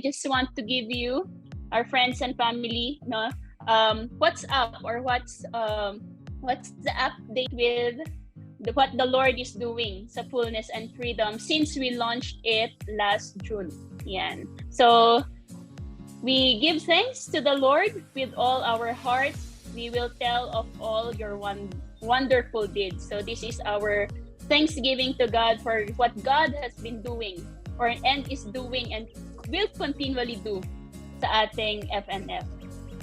just want to give you, our friends and family, no, what's up, or what's the update with what the Lord is doing sa Fullness and Freedom since we launched it last June. Yan. So we give thanks to the Lord with all our hearts. We will tell of all your wonderful deeds. So this is our thanksgiving to God for what God has been doing and is doing and will continually do sa ating FNF.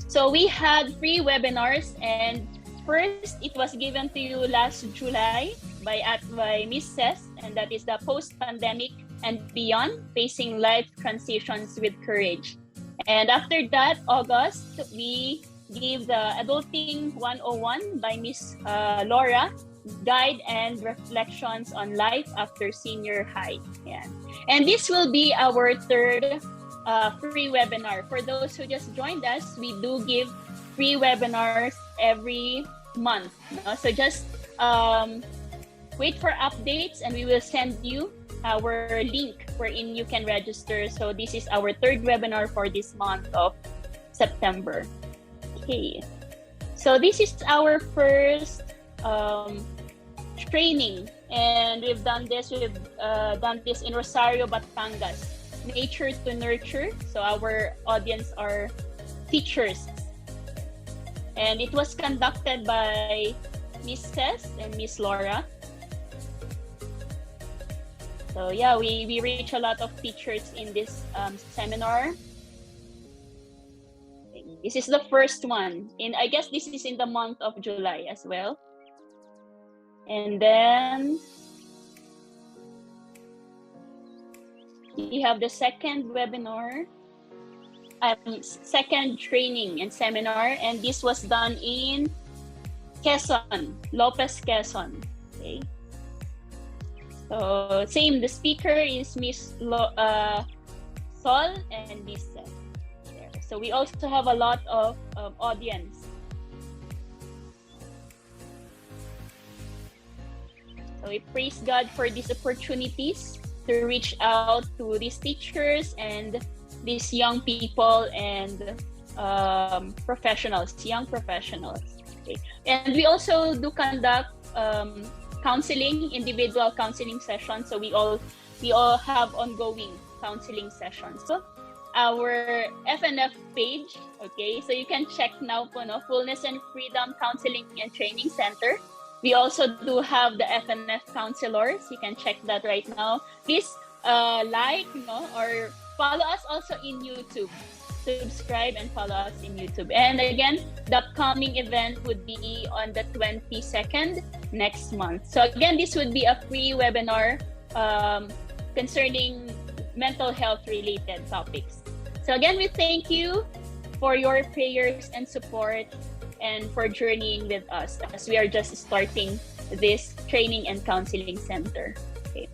So we had free webinars, and first it was given to you last July by Miss Cess, and that is the post-pandemic and beyond, facing life transitions with courage. And after that, August, we gave the Adulting 101 by Miss Laura, Guide and Reflections on Life After Senior High. Yeah. And this will be our third free webinar. For those who just joined us, we do give free webinars every month. No? So just wait for updates, and we will send you our link wherein you can register. So this is our third webinar for this month of September. Okay, so this is our first training, and we've done this in Rosario, Batangas. Nature to Nurture. So our audience are teachers, and it was conducted by Miss Cess and Miss Laura. So yeah, we reach a lot of teachers in this seminar. This is the first one. I guess this is in the month of July as well. And then we have the second webinar, second training and seminar, and this was done in Quezon, Lopez, Quezon. Okay. So same, the speaker is Miss Sol and Miss Seth. So we also have a lot of audience. So we praise God for these opportunities to reach out to these teachers and these young people and professionals, young professionals. Okay. And we also do conduct counseling, individual counseling sessions. So we all have ongoing counseling sessions. So our FNF page, okay, so you can check now po, no, Fullness and Freedom Counseling and Training Center. We also do have the FNF counselors. You can check that right now. Please like, no, or follow us also in YouTube. Subscribe and follow us in YouTube. And again, the upcoming event would be on the 22nd next month. So again, this would be a free webinar concerning mental health related topics. So again, we thank you for your prayers and support and for journeying with us as we are just starting this training and counseling center. Okay.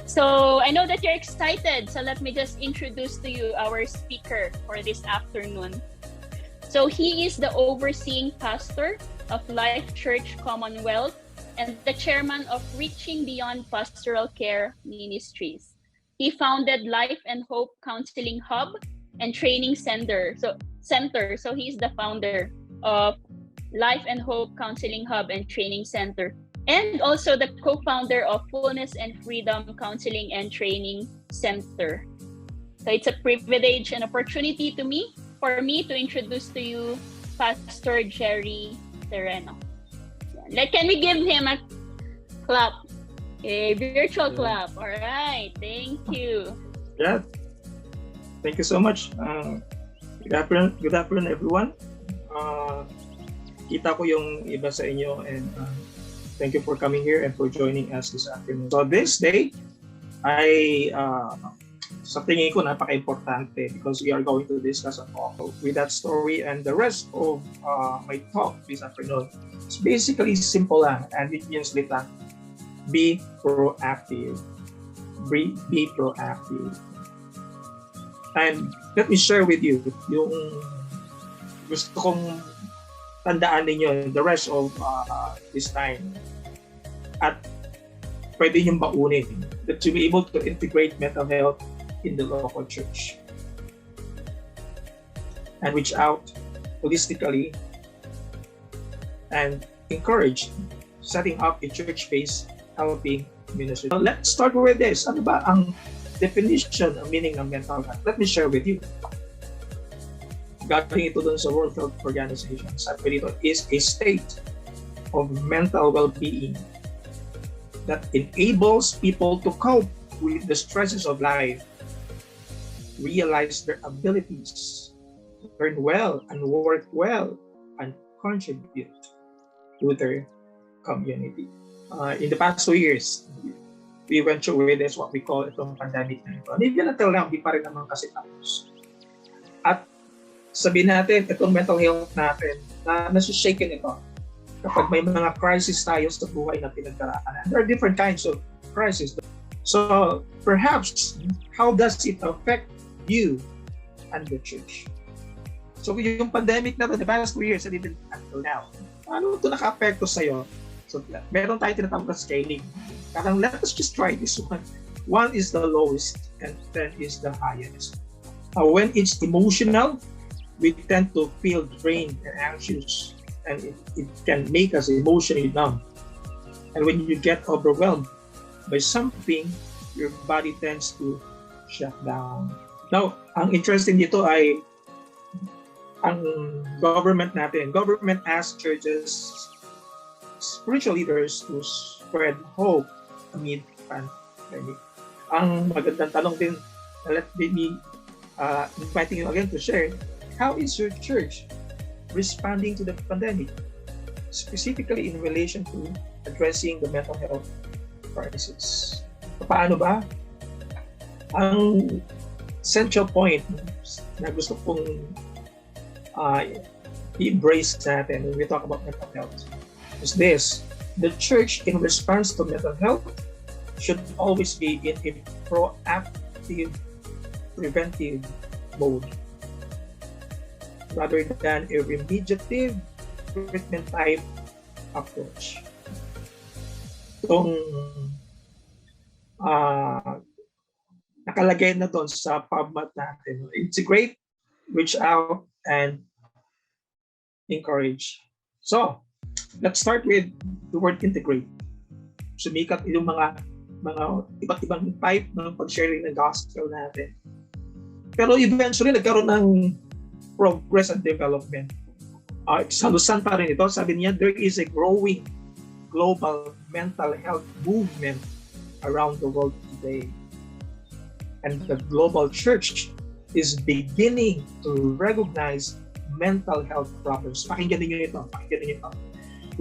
So I know that you're excited. So let me just introduce to you our speaker for this afternoon. So he is the overseeing pastor of Life Church Commonwealth and the chairman of Reaching Beyond Pastoral Care Ministries. He founded Life and Hope Counseling Hub and Training Center. So he's the founder of Life and Hope Counseling Hub and Training Center, and also the co-founder of Fullness and Freedom Counseling and Training Center. So it's a privilege and opportunity for me to introduce to you Pastor Jerry Terreno. Can we give him a clap? A virtual clap. All right. Thank you. Yeah. Thank you so much. Good afternoon, everyone. Kita ko yung iba sa inyo, and thank you for coming here and for joining us this afternoon. So this day, sa tingin ko napaka-importante because we are going to discuss with that story, and the rest of my talk this afternoon. It's basically simple lang, and it means lang. Be proactive. Be proactive. And let me share with you yung gusto kong tandaan ninyo the rest of this time. At pwede niyong baunin that you'll be able to integrate mental health in the local church. and reach out holistically and encourage setting up a church-based helping ministry. So let's start with this. Ano ba ang definition of meaning ng mental health? Let me share with you. Galing ito dun sa World Health Organization. Sabi dito, is a state of mental well-being that enables people to cope with the stresses of life, realize their abilities, learn well and work well, and contribute to their community. In the past 2 years, we went through with this, what we call itong pandemic na ito. And even until now, di pa rin naman kasi tapos. At sabihin natin, itong mental health natin, na nasushaken ito. Kapag may mga crisis tayo sa buhay na pinagdaraanan. There are different kinds of crises. So, perhaps, how does it affect you and the church? So, yung pandemic na the past 2 years, and even until now, ano ito naka-apekto sa'yo? So, meron tayo tinatawag na scaling. Parang, let us just try this one. 1 is the lowest, and 10 is the highest. When it's emotional, we tend to feel drained and anxious, and it can make us emotionally numb. And when you get overwhelmed by something, your body tends to shut down. Now, ang interesting dito ay ang government natin. Government asks churches, spiritual leaders to spread hope amid pandemic. Ang magandang tanong din, let me inviting you again to share, how is your church responding to the pandemic, specifically in relation to addressing the mental health crisis? Paano ba? Ang central point na gusto kong i-embrace natin when we talk about mental health is this: the church, in response to mental health, should always be in a proactive, preventive mode, rather than a remediative treatment type approach. Itong nakalagay na doon sa PubMed natin. Integrate, reach out, and encourage. So, let's start with the word integrate. Sumikat yung mga iba't ibang type ng pag-sharing ng gospel natin. Pero eventually, nagkaroon ng progress and development. Sa Luzon pa rin ito, sabi niya, there is a growing global mental health movement around the world today. And the global church is beginning to recognize mental health problems. Pakinggan niyo ito.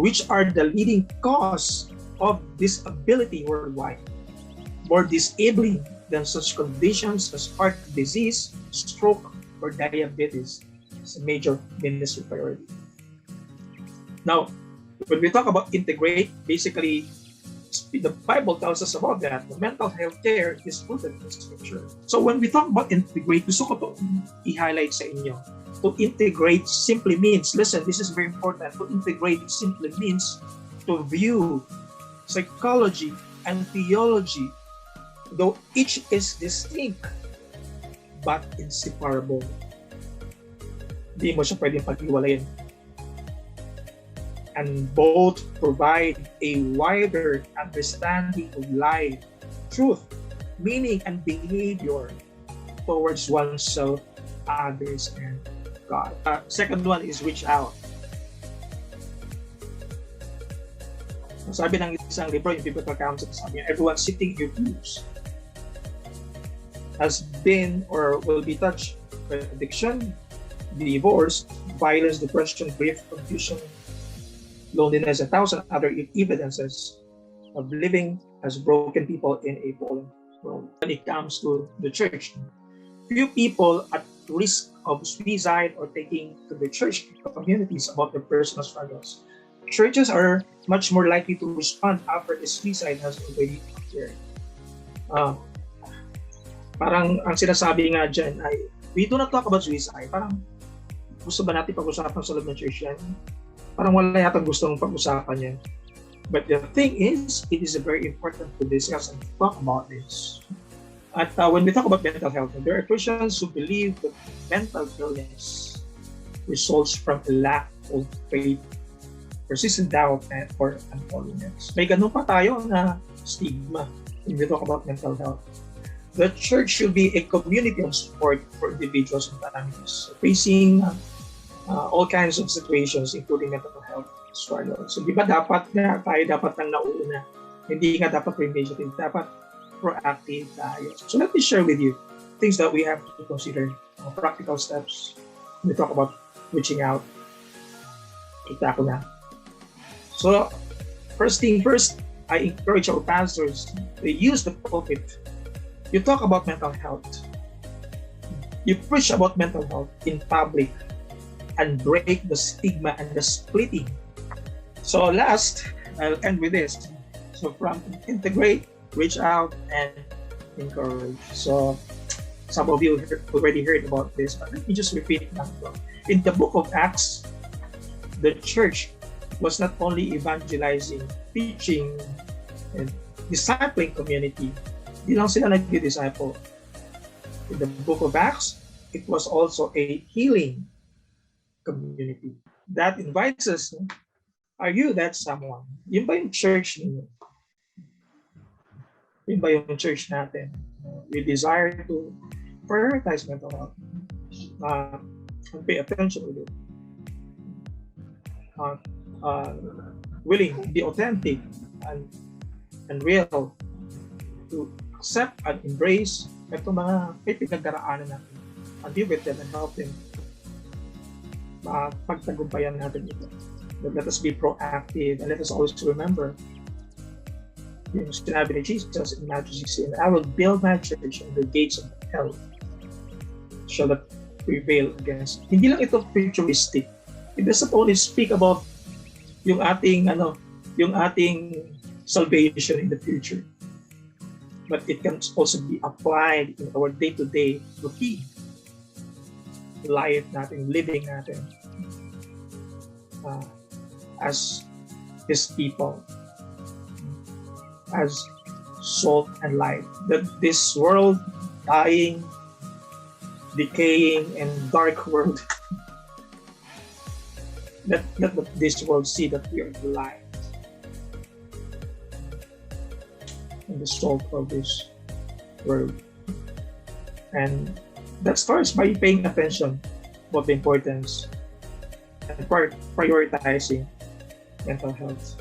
Which are the leading cause of disability worldwide. More disabling than such conditions as heart disease, stroke, or diabetes. It's a major ministry priority. Now, when we talk about integrate, basically, the Bible tells us about that. The mental health care is rooted in Scripture. So when we talk about integrate, gusto ko to i-highlight sa inyo. To integrate simply means, listen, this is very important. To integrate simply means to view psychology and theology, though each is distinct but inseparable. Hindi mo siya pwedeng pag-iwalayin. And both provide a wider understanding of life, truth, meaning, and behavior towards oneself, others, and God. Second one is reach out. Sabi ng isang libro, yung Biblical Counsel, sabi niya, everyone sitting in your pews has been or will be touched by addiction, divorce, violence, depression, grief, confusion, loneliness, and 1,000 other evidences of living as broken people in a fallen world. When it comes to the church, few people at risk of suicide or taking to the church communities about their personal struggles. Churches are much more likely to respond after a suicide has already occurred. Parang ang sinasabi nga dyan ay, we do not talk about suicide. Parang gusto ba natin pag-usapan sa loob ng church yan? Parang wala yata gustong pag-usapan yan. But the thing is, it is very important to discuss and talk about this. At when we talk about mental health, there are Christians who believe that mental illness results from a lack of faith, persistent doubt, or unholiness. May ganun pa tayo na stigma when we talk about mental health. The church should be a community of support for individuals and families facing all kinds of situations, including mental health struggles. So, di ba dapat na tayo dapat nang nauna? Hindi nga dapat preventative, dapat proactive tayo. So, let me share with you things that we have to consider, practical steps. We talk about reaching out. Kita ko na. So, first thing first, I encourage our pastors to use the pulpit. You talk about mental health. You preach about mental health in public and break the stigma and the splitting. So last, I'll end with this. So from integrate, reach out, and encourage. So some of you already heard about this, but let me just repeat it. In the book of Acts, the church was not only evangelizing, teaching, and discipling community. Di lang sila nag-disciple. In the book of Acts, it was also a healing community. That invites us, are you that someone? Yun ba yung church ninyo? Yun ba yung church natin? We desire to prioritize mental health. And pay attention with it. Willing, be authentic, and real to accept and embrace itong mga may pinagdaraanan natin and be with them and help them pagtagumpayan natin ito. But let us be proactive and let us always remember yung sinabi ni Jesus in Matthew 16, I will build my church and the gates of hell shall not prevail against. Hindi lang ito futuristic. It doesn't only speak about yung ating salvation in the future, but it can also be applied in our day-to-day routine, life natin, living natin as His people, as salt and light. That this world, dying, decaying, and dark world, let this world see that we are the light and the salt of this world. And that starts by paying attention about the importance and prioritizing mental health.